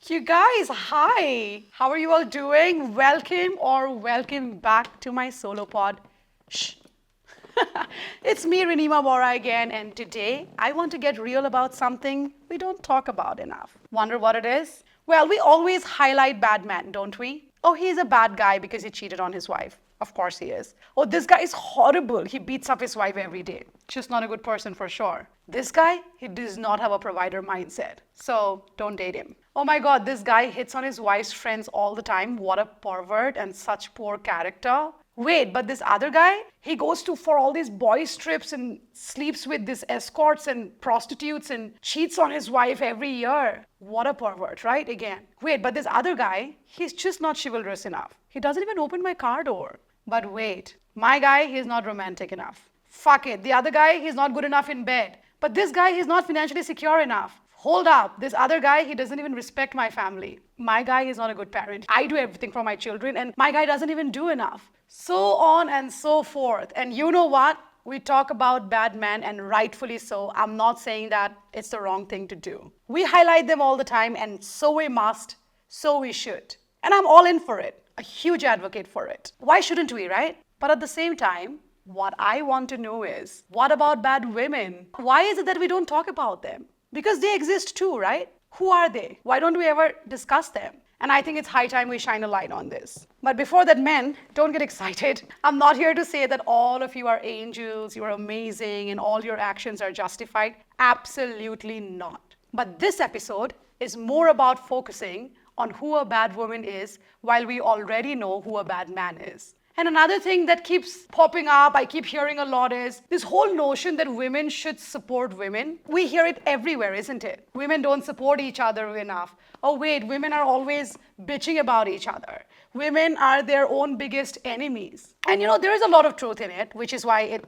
You guys, hi. How are you all doing? Welcome back to my solo pod. Shh. It's me, Rinima Borah again, and today I want to get real about something we don't talk about enough. Wonder what it is? Well, we always highlight bad men, don't we? Oh, he's a bad guy because he cheated on his wife. Of course he is. Oh, this guy is horrible. He beats up his wife every day. Just not a good person for sure. This guy, he does not have a provider mindset. So don't date him. Oh my God, this guy hits on his wife's friends all the time. What a pervert and such poor character. Wait, but this other guy, he goes to for all these boys trips and sleeps with these escorts and prostitutes and cheats on his wife every year. What a pervert, right? Again. Wait, but this other guy, he's just not chivalrous enough. He doesn't even open my car door. But wait, my guy, he's not romantic enough. Fuck it. The other guy, he's not good enough in bed. But this guy, he's not financially secure enough. Hold up, this other guy, he doesn't even respect my family. My guy is not a good parent. I do everything for my children and my guy doesn't even do enough. So on and so forth. And you know what? We talk about bad men and rightfully so. I'm not saying that it's the wrong thing to do. We highlight them all the time and so we must, so we should. And I'm all in for it. A huge advocate for it. Why shouldn't we, right? But at the same time, what I want to know is, what about bad women? Why is it that we don't talk about them? Because they exist too, right? Who are they? Why don't we ever discuss them? And I think it's high time we shine a light on this. But before that, men, don't get excited. I'm not here to say that all of you are angels, you are amazing, and all your actions are justified. Absolutely not. But this episode is more about focusing on who a bad woman is while we already know who a bad man is. And another thing that keeps popping up, I keep hearing a lot is this whole notion that women should support women. We hear it everywhere, isn't it? Women don't support each other enough. Oh wait, women are always bitching about each other. Women are their own biggest enemies. And you know, there is a lot of truth in it, which is why it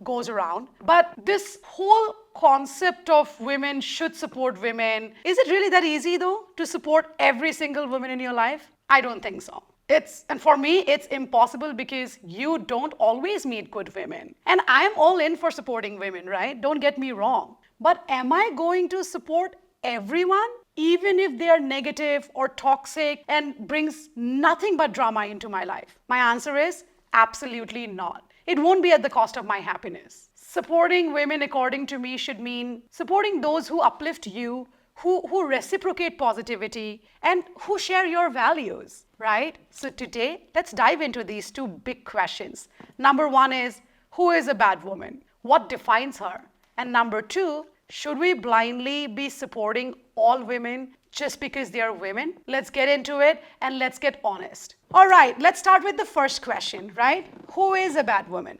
goes around. But this whole concept of women should support women, is it really that easy though to support every single woman in your life? I don't think so. And for me, it's impossible because you don't always meet good women. And I'm all in for supporting women, right? Don't get me wrong. But am I going to support everyone, even if they are negative or toxic and brings nothing but drama into my life? My answer is absolutely not. It won't be at the cost of my happiness. Supporting women, according to me, should mean supporting those who uplift you, who reciprocate positivity, and who share your values, right? So today, let's dive into these two big questions. Number one is, who is a bad woman? What defines her? And number two, should we blindly be supporting all women just because they are women? Let's get into it and let's get honest. All right, let's start with the first question, right? Who is a bad woman?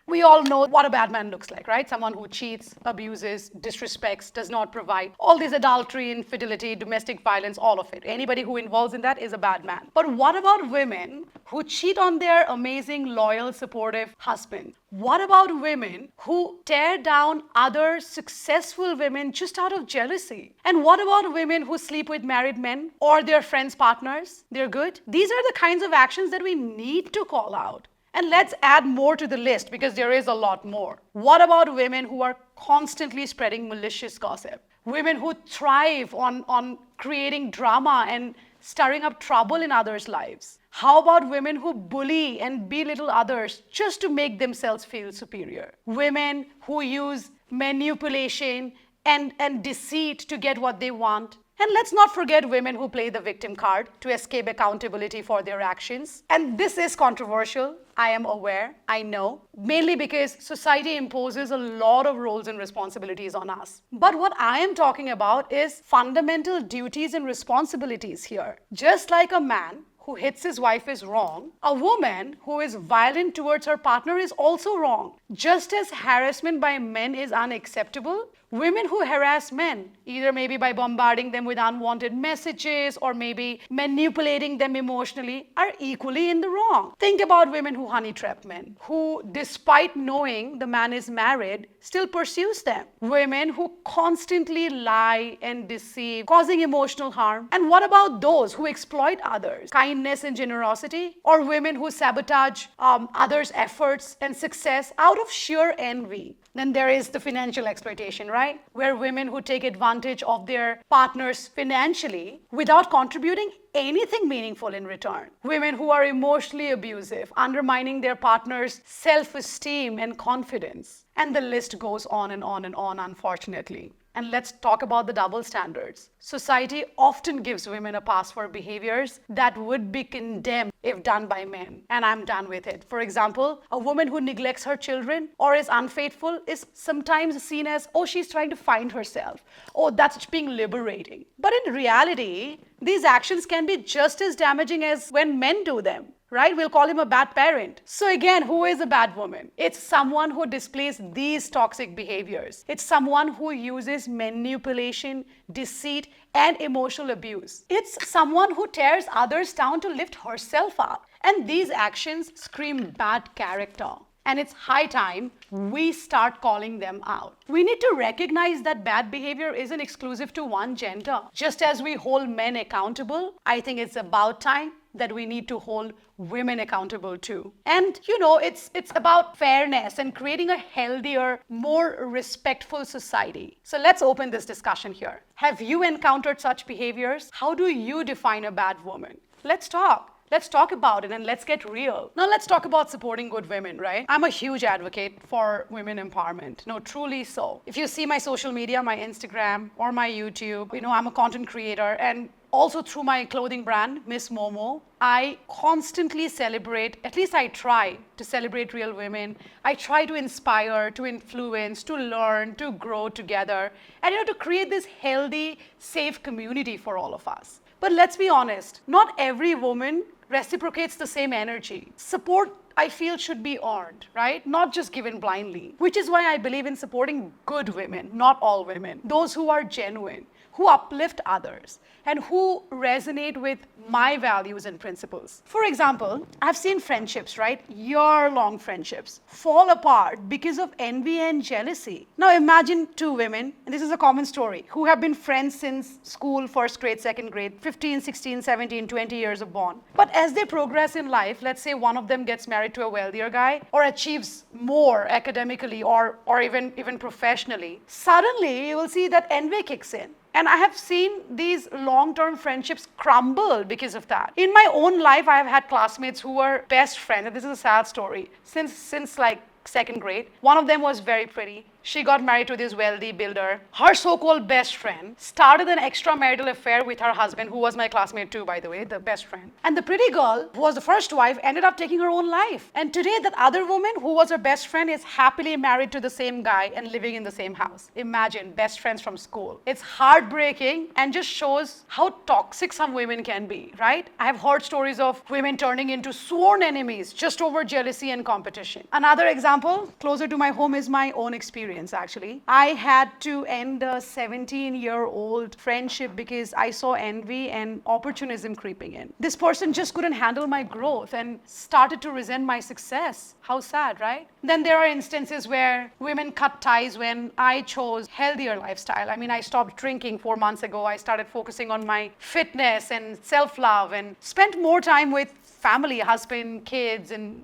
We all know what a bad man looks like, right? Someone who cheats, abuses, disrespects, does not provide. All this adultery, infidelity, domestic violence, all of it. Anybody who involves in that is a bad man. But what about women who cheat on their amazing, loyal, supportive husband? What about women who tear down other successful women just out of jealousy? And what about women who sleep with married men or their friends' partners? They're good. These are the kinds of actions that we need to call out. And let's add more to the list because there is a lot more. What about women who are constantly spreading malicious gossip? Women who thrive on creating drama and stirring up trouble in others' lives? How about women who bully and belittle others just to make themselves feel superior? Women who use manipulation and deceit to get what they want? And let's not forget women who play the victim card to escape accountability for their actions. And this is controversial, I am aware, I know, mainly because society imposes a lot of roles and responsibilities on us. But what I am talking about is fundamental duties and responsibilities here. Just like a man who hits his wife is wrong, a woman who is violent towards her partner is also wrong. Just as harassment by men is unacceptable, women who harass men, either maybe by bombarding them with unwanted messages or maybe manipulating them emotionally, are equally in the wrong. Think about women who honey trap men, who despite knowing the man is married, still pursues them. Women who constantly lie and deceive, causing emotional harm. And what about those who exploit others? Kindness and generosity? Or women who sabotage others' efforts and success out out of sheer envy. Then there is the financial exploitation, right? Where women who take advantage of their partners financially without contributing anything meaningful in return. Women who are emotionally abusive, undermining their partner's self-esteem and confidence. And the list goes on and on and on, unfortunately. And let's talk about the double standards. Society often gives women a pass for behaviors that would be condemned if done by men. And I'm done with it. For example, a woman who neglects her children or is unfaithful is sometimes seen as, oh, she's trying to find herself. Oh, that's being liberating. But in reality, these actions can be just as damaging as when men do them. Right? We'll call him a bad parent. So again, who is a bad woman? It's someone who displays these toxic behaviors. It's someone who uses manipulation, deceit, and emotional abuse. It's someone who tears others down to lift herself up. And these actions scream bad character. And it's high time we start calling them out. We need to recognize that bad behavior isn't exclusive to one gender. Just as we hold men accountable, I think it's about time that we need to hold women accountable too. And it's about fairness and creating a healthier, more respectful society. So let's open this discussion here. Have you encountered such behaviors? How do you define a bad woman? Let's talk. Let's talk about it and let's get real. Now let's talk about supporting good women, right? I'm a huge advocate for women empowerment. No, truly so. If you see my social media, my Instagram or my YouTube, I'm a content creator, and also through my clothing brand, Miss Momo, I constantly celebrate, at least I try to celebrate real women. I try to inspire, to influence, to learn, to grow together, and to create this healthy, safe community for all of us. But let's be honest, not every woman reciprocates the same energy. Support, I feel, should be earned, right? Not just given blindly. Which is why I believe in supporting good women, not all women. Those who are genuine, who uplift others, and who resonate with my values and principles. For example, I've seen friendships, right? Year-long friendships fall apart because of envy and jealousy. Now imagine two women, and this is a common story, who have been friends since school, first grade, second grade, 15, 16, 17, 20 years of bond. But as they progress in life, let's say one of them gets married to a wealthier guy or achieves more academically or even professionally, suddenly you will see that envy kicks in. And I have seen these long-term friendships crumble because of that. In my own life, I have had classmates who were best friends, and this is a sad story, since like second grade. One of them was very pretty. She got married to this wealthy builder. Her so-called best friend started an extramarital affair with her husband, who was my classmate too, by the way, the best friend. And the pretty girl, who was the first wife, ended up taking her own life. And today, that other woman, who was her best friend, is happily married to the same guy and living in the same house. Imagine, best friends from school. It's heartbreaking and just shows how toxic some women can be, right? I have heard stories of women turning into sworn enemies just over jealousy and competition. Another example, closer to my home, is my own experience. Actually, I had to end a 17-year-old friendship because I saw envy and opportunism creeping in. This person just couldn't handle my growth and started to resent my success. How sad, right? Then there are instances where women cut ties when I chose healthier lifestyle. I mean, I stopped drinking 4 months ago. I started focusing on my fitness and self-love and spent more time with family, husband, kids, and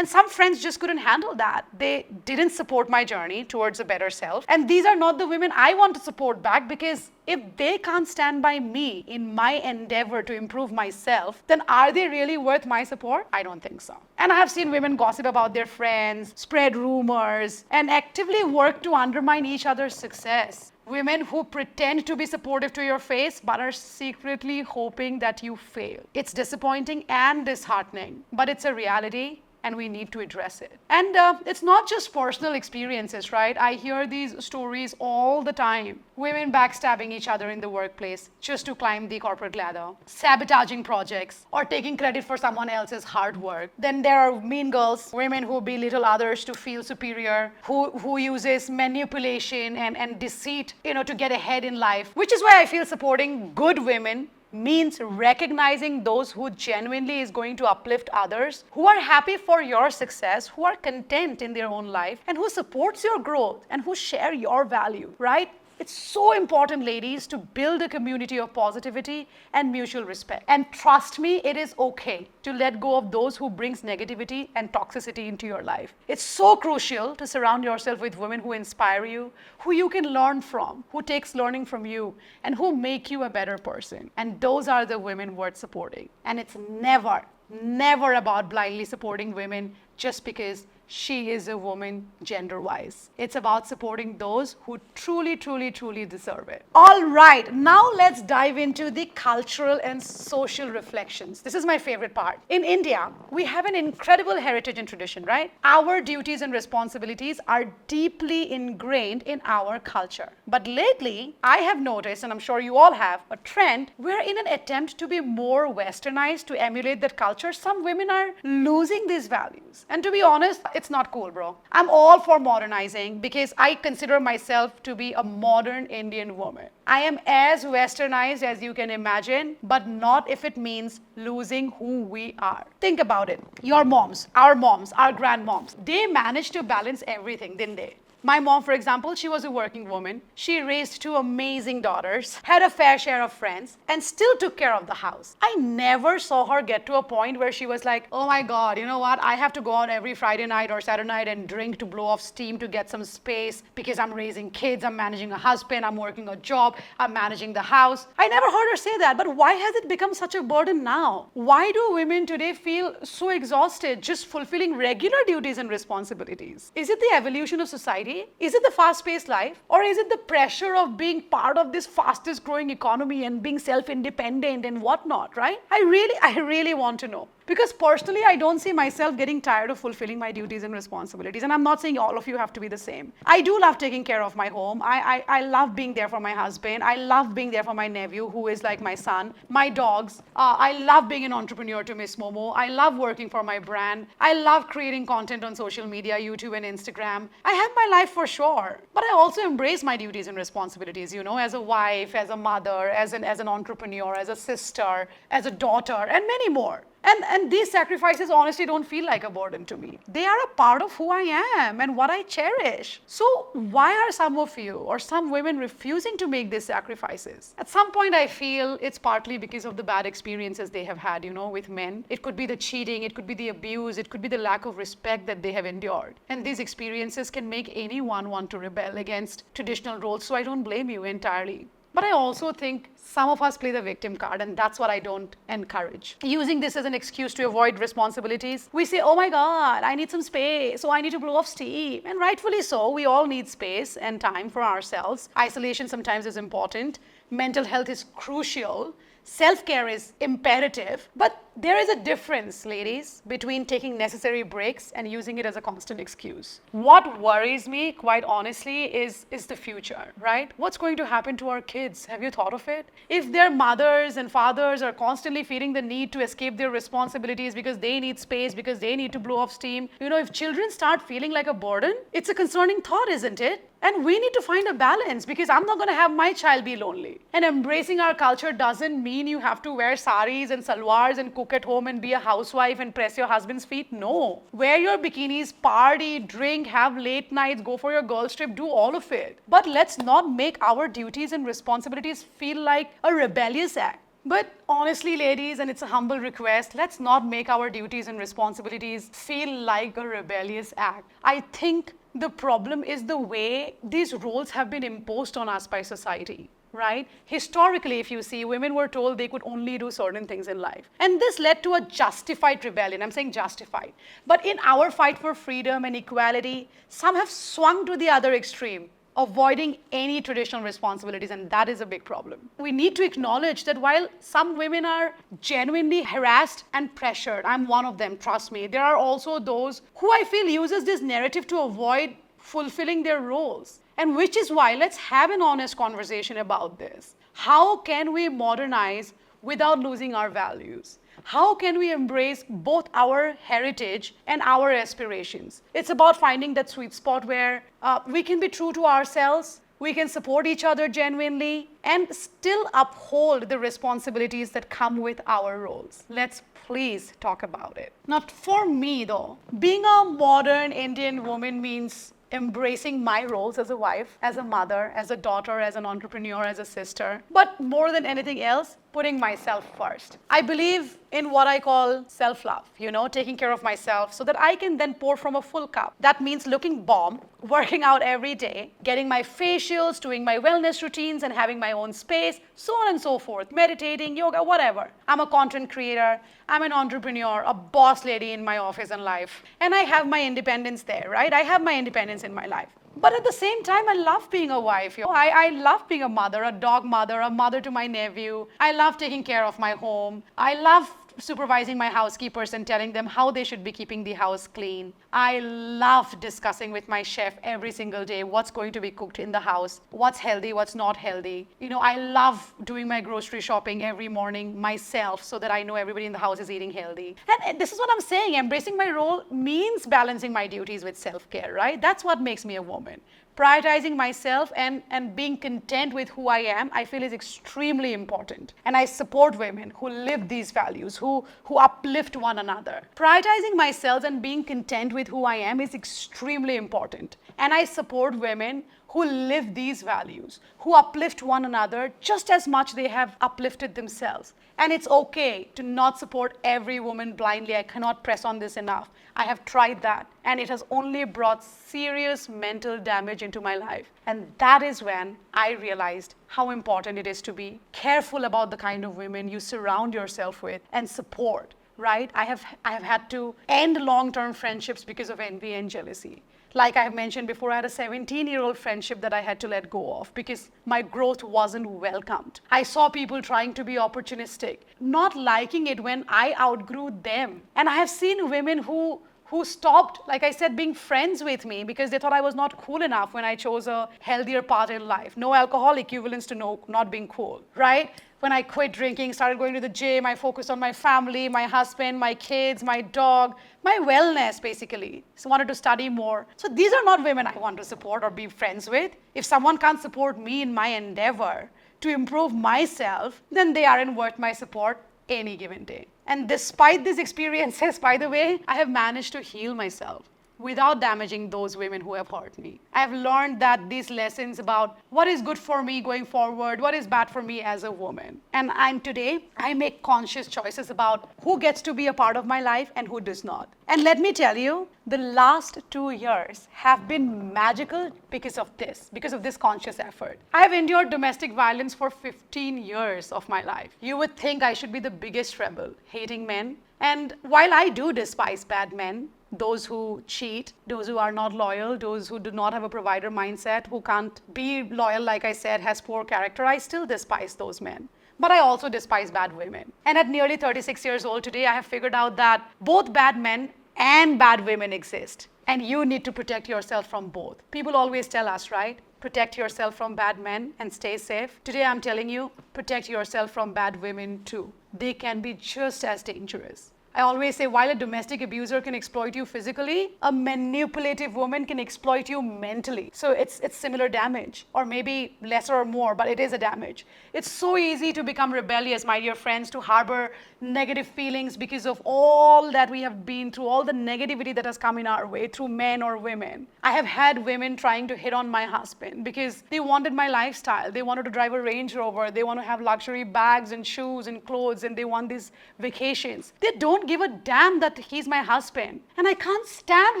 some friends just couldn't handle that. They didn't support my journey towards a better self. And these are not the women I want to support back, because if they can't stand by me in my endeavor to improve myself, then are they really worth my support? I don't think so. And I have seen women gossip about their friends, spread rumors, and actively work to undermine each other's success. Women who pretend to be supportive to your face but are secretly hoping that you fail. It's disappointing and disheartening, but it's a reality, and we need to address it. And it's not just personal experiences, right? I hear these stories all the time. Women backstabbing each other in the workplace just to climb the corporate ladder, sabotaging projects, or taking credit for someone else's hard work. Then there are mean girls, women who belittle others to feel superior, who uses manipulation and deceit, to get ahead in life. Which is why I feel supporting good women means recognizing those who genuinely is going to uplift others, who are happy for your success, who are content in their own life, and who supports your growth and who share your value, right? It's so important, ladies, to build a community of positivity and mutual respect. And trust me, it is okay to let go of those who brings negativity and toxicity into your life. It's so crucial to surround yourself with women who inspire you, who you can learn from, who takes learning from you, and who make you a better person. And those are the women worth supporting. And it's never about blindly supporting women just because she is a woman gender-wise. It's about supporting those who truly deserve it. All right, now let's dive into the cultural and social reflections. This is my favorite part. In India, we have an incredible heritage and tradition, right? Our duties and responsibilities are deeply ingrained in our culture. But lately, I have noticed, and I'm sure you all have, a trend where in an attempt to be more westernized, to emulate that culture, some women are losing these values. And to be honest, it's not cool, bro. I'm all for modernizing because I consider myself to be a modern Indian woman. I am as westernized as you can imagine, but not if it means losing who we are. Think about it. Your moms, our grandmoms, they managed to balance everything, didn't they? My mom, for example, she was a working woman. She raised two amazing daughters, had a fair share of friends, and still took care of the house. I never saw her get to a point where she was like, oh my God, you know what? I have to go out every Friday night or Saturday night and drink to blow off steam to get some space because I'm raising kids, I'm managing a husband, I'm working a job, I'm managing the house. I never heard her say that, but why has it become such a burden now? Why do women today feel so exhausted just fulfilling regular duties and responsibilities? Is it the evolution of society? Is it the fast-paced life? Or is it the pressure of being part of this fastest growing economy and being self-independent and whatnot, right? I really want to know. Because personally, I don't see myself getting tired of fulfilling my duties and responsibilities. And I'm not saying all of you have to be the same. I do love taking care of my home. I love being there for my husband. I love being there for my nephew, who is like my son, my dogs. I love being an entrepreneur to Miss Momo. I love working for my brand. I love creating content on social media, YouTube and Instagram. I have my life for sure. But I also embrace my duties and responsibilities, you know, as a wife, as a mother, as an entrepreneur, as a sister, as a daughter, and many more. And these sacrifices honestly don't feel like a burden to me. They are a part of who I am and what I cherish. So why are some of you or some women refusing to make these sacrifices? At some point I feel it's partly because of the bad experiences they have had, you know, with men. It could be the cheating, it could be the abuse, it could be the lack of respect that they have endured. And these experiences can make anyone want to rebel against traditional roles, so I don't blame you entirely. But I also think some of us play the victim card, and that's what I don't encourage. Using this as an excuse to avoid responsibilities, we say, oh my God, I need some space, so I need to blow off steam. And rightfully so, we all need space and time for ourselves. Isolation sometimes is important. Mental health is crucial. Self-care is imperative, but there is a difference, ladies, between taking necessary breaks and using it as a constant excuse. What worries me, quite honestly, is the future, right? What's going to happen to our kids? Have you thought of it? If their mothers and fathers are constantly feeling the need to escape their responsibilities because they need space, because they need to blow off steam, you know, if children start feeling like a burden, it's a concerning thought, isn't it? And we need to find a balance because I'm not going to have my child be lonely. And embracing our culture doesn't mean you have to wear saris and salwars and cook at home and be a housewife and press your husband's feet. No. Wear your bikinis, party, drink, have late nights, go for your girls trip, do all of it. But let's not make our duties and responsibilities feel like a rebellious act. But honestly, ladies, and it's a humble request, let's not make our duties and responsibilities feel like a rebellious act. I think the problem is the way these roles have been imposed on us by society, right? Historically, if you see, women were told they could only do certain things in life. And this led to a justified rebellion. I'm saying justified. But in our fight for freedom and equality, some have swung to the other extreme, avoiding any traditional responsibilities, and that is a big problem. We need to acknowledge that while some women are genuinely harassed and pressured, I'm one of them, trust me, there are also those who I feel uses this narrative to avoid fulfilling their roles. And which is why let's have an honest conversation about this. How can we modernize without losing our values? How can we embrace both our heritage and our aspirations? It's about finding that sweet spot where we can be true to ourselves, we can support each other genuinely, and still uphold the responsibilities that come with our roles. Let's please talk about it. Not for me though. Being a modern Indian woman means embracing my roles as a wife, as a mother, as a daughter, as an entrepreneur, as a sister. But more than anything else, putting myself first. I believe in what I call self-love, taking care of myself so that I can then pour from a full cup. That means looking bomb, working out every day, getting my facials, doing my wellness routines and having my own space, so on and so forth, meditating, yoga, whatever. I'm a content creator, I'm an entrepreneur, a boss lady in my office and life, and I have my independence there, right? I have my independence in my life. But at the same time, I love being a wife. I love being a mother, a dog mother, a mother to my nephew. I love taking care of my home. I love supervising my housekeepers and telling them how they should be keeping the house clean. I love discussing with my chef every single day what's going to be cooked in the house, what's healthy, what's not healthy. I love doing my grocery shopping every morning myself so that I know everybody in the house is eating healthy. And this is what I'm saying. Embracing my role means balancing my duties with self-care, right? That's what makes me a woman. Prioritizing myself and being content with who I am, I feel is extremely important. And I support women who live these values, who uplift one another. Prioritizing myself and being content with who I am is extremely important. And I support women who live these values, who uplift one another just as much they have uplifted themselves. And it's okay to not support every woman blindly. I cannot press on this enough. I have tried that, and it has only brought serious mental damage into my life. And that is when I realized how important it is to be careful about the kind of women you surround yourself with and support, right? I have had to end long-term friendships because of envy and jealousy. Like I have mentioned before, I had a 17-year-old friendship that I had to let go of because my growth wasn't welcomed. I saw people trying to be opportunistic, not liking it when I outgrew them. And I have seen women who stopped, like I said, being friends with me because they thought I was not cool enough when I chose a healthier path in life. No alcohol equivalents to not being cool, right? When I quit drinking, started going to the gym, I focused on my family, my husband, my kids, my dog, my wellness, basically. So I wanted to study more. So these are not women I want to support or be friends with. If someone can't support me in my endeavor to improve myself, then they aren't worth my support any given day. And despite these experiences, by the way, I have managed to heal myself without damaging those women who have hurt me. I have learned that these lessons about what is good for me going forward, what is bad for me as a woman. And today, I make conscious choices about who gets to be a part of my life and who does not. And let me tell you, the last 2 years have been magical because of this conscious effort. I have endured domestic violence for 15 years of my life. You would think I should be the biggest rebel, hating men. And while I do despise bad men, those who cheat, those who are not loyal, those who do not have a provider mindset, who can't be loyal, like I said, has poor character, I still despise those men. But I also despise bad women. And at nearly 36 years old today, I have figured out that both bad men and bad women exist. And you need to protect yourself from both. People always tell us, right? Protect yourself from bad men and stay safe. Today I'm telling you, protect yourself from bad women too. They can be just as dangerous. I always say, while a domestic abuser can exploit you physically, a manipulative woman can exploit you mentally. So it's similar damage, or maybe lesser or more, but it is a damage. It's so easy to become rebellious, my dear friends, to harbor negative feelings because of all that we have been through, all the negativity that has come in our way through men or women. I have had women trying to hit on my husband because they wanted my lifestyle. They wanted to drive a Range Rover. They want to have luxury bags and shoes and clothes, and they want these vacations. They don't give a damn that he's my husband. And I can't stand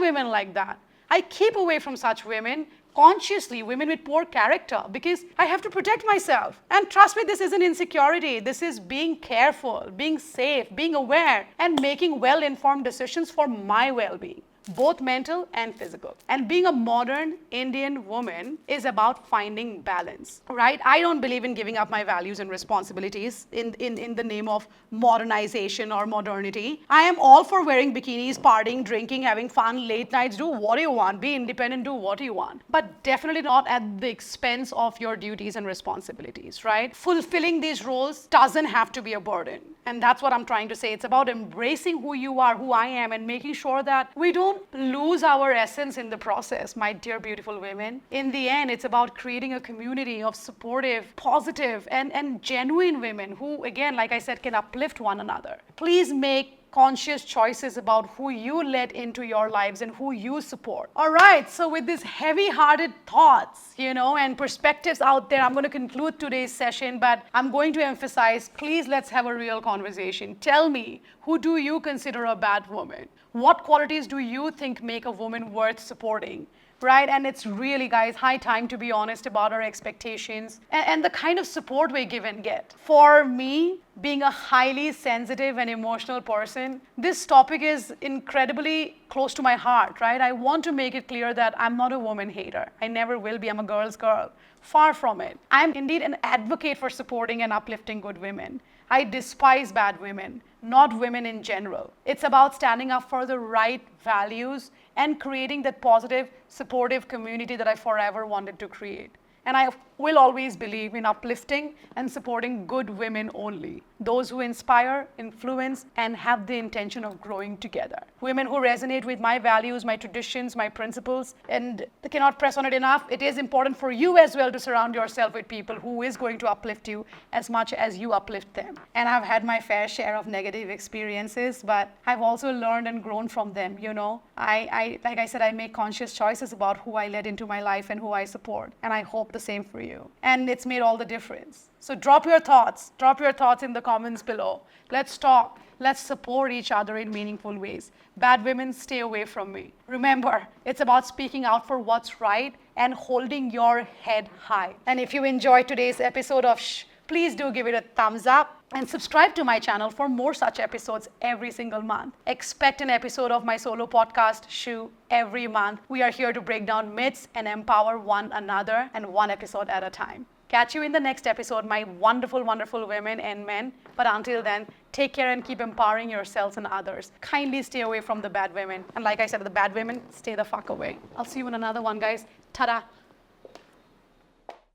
women like that. I keep away from such women consciously, women with poor character, because I have to protect myself. And trust me, this isn't insecurity. This is being careful, being safe, being aware, and making well-informed decisions for my well-being, both mental and physical. And being a modern Indian woman is about finding balance, right? I don't believe in giving up my values and responsibilities in the name of modernization or modernity. I am all for wearing bikinis, partying, drinking, having fun, late nights, do what you want, be independent, do what you want. But definitely not at the expense of your duties and responsibilities, right? Fulfilling these roles doesn't have to be a burden. And that's what I'm trying to say. It's about embracing who you are, who I am, and making sure that we don't lose our essence in the process, my dear beautiful women. In the end, it's about creating a community of supportive, positive, and genuine women who, again, like I said, can uplift one another. Please make conscious choices about who you let into your lives and who you support. All right, so with these heavy-hearted thoughts, and perspectives out there, I'm going to conclude today's session, but I'm going to emphasize, please let's have a real conversation. Tell me, who do you consider a bad woman? What qualities do you think make a woman worth supporting? Right? And it's really, guys, high time to be honest about our expectations and the kind of support we give and get. For me, being a highly sensitive and emotional person, this topic is incredibly close to my heart, right? I want to make it clear that I'm not a woman hater. I never will be. I'm a girl's girl. Far from it. I'm indeed an advocate for supporting and uplifting good women. I despise bad women, not women in general. It's about standing up for the right values and creating that positive, supportive community that I forever wanted to create. And I will always believe in uplifting and supporting good women only. Those who inspire, influence, and have the intention of growing together. Women who resonate with my values, my traditions, my principles, and I cannot press on it enough. It is important for you as well to surround yourself with people who is going to uplift you as much as you uplift them. And I've had my fair share of negative experiences, but I've also learned and grown from them, like I said, I make conscious choices about who I let into my life and who I support. And I hope the same for you. And it's made all the difference. So drop your thoughts in the comments below. Let's talk. Let's support each other in meaningful ways. Bad women, stay away from me. Remember, it's about speaking out for what's right and holding your head high. And if you enjoyed today's episode of Shh, please do give it a thumbs up and subscribe to my channel for more such episodes every single month. Expect an episode of my solo podcast, Shhhh, every month. We are here to break down myths and empower one another, and one episode at a time. Catch you in the next episode, my wonderful, wonderful women and men. But until then, take care and keep empowering yourselves and others. Kindly stay away from the bad women. And like I said, the bad women, stay the fuck away. I'll see you in another one, guys. Ta-da.